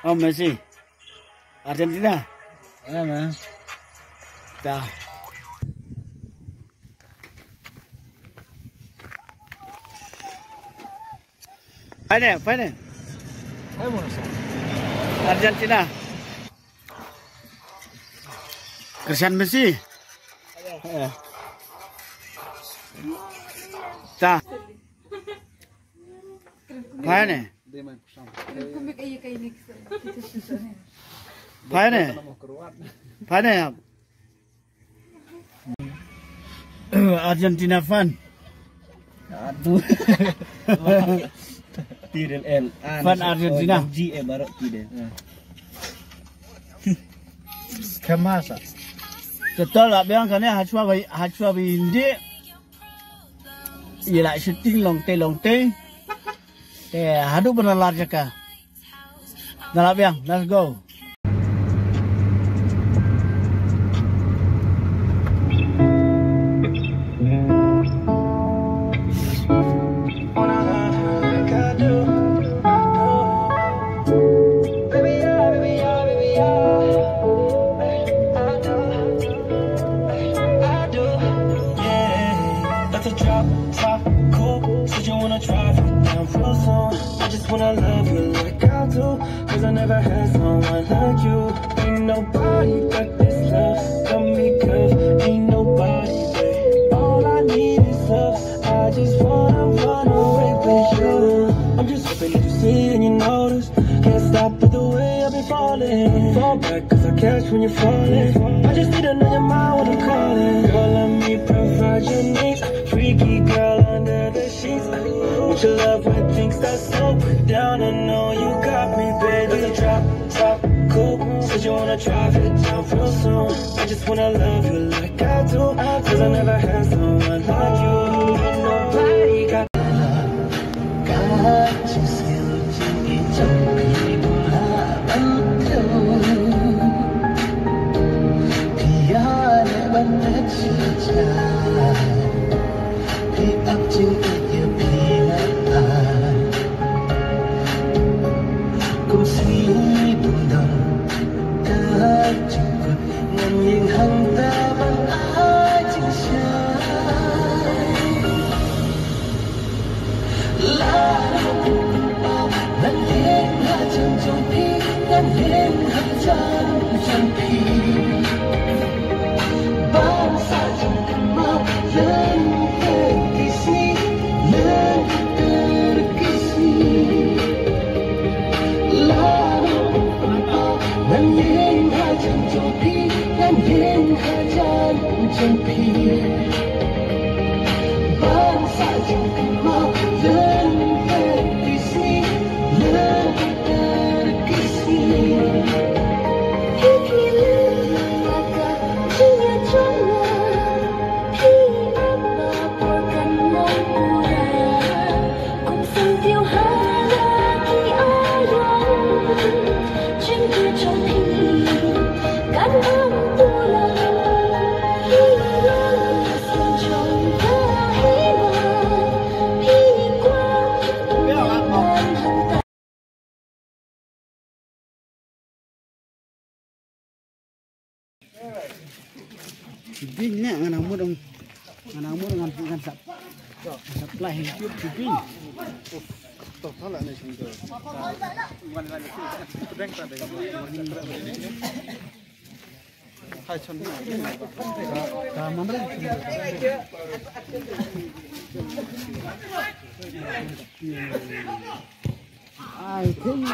Oh Messi, Argentina. Mana? Dah. Final. Ayo mana sah? Argentina. Cristiano Messi. Dah. Final. Final. Argentina fan. Aduh. Tidak L. Fan Argentina. G baru tidak. Kemasa. Betul lah, bilang kan ya hajwa bindi. Ialah shooting long tay. Hadu benar large ka. Nah, biang, let's go. Wanna love you like I do, cause I never had someone like you. Ain't nobody got this love, got me good. Ain't nobody, babe. All I need is love. I just wanna run away with you. I'm just hoping that you see and you notice. Can't stop with the way I've been falling. Fall back cause I catch when you're falling. I just need to know your mind when I'm calling. Girl, let me provide your needs. Freaky girl under the sheets. With your love when things start slow down, I know you got me, baby. It's a drop, cool. Said you wanna drive it down real soon. I just wanna love you like I do, cause I never had someone like you. Ain't nobody got Bing ni dengan supply hidup bing. Tuh, salah nih sendiri. Hai chon. Kamu mana? I think.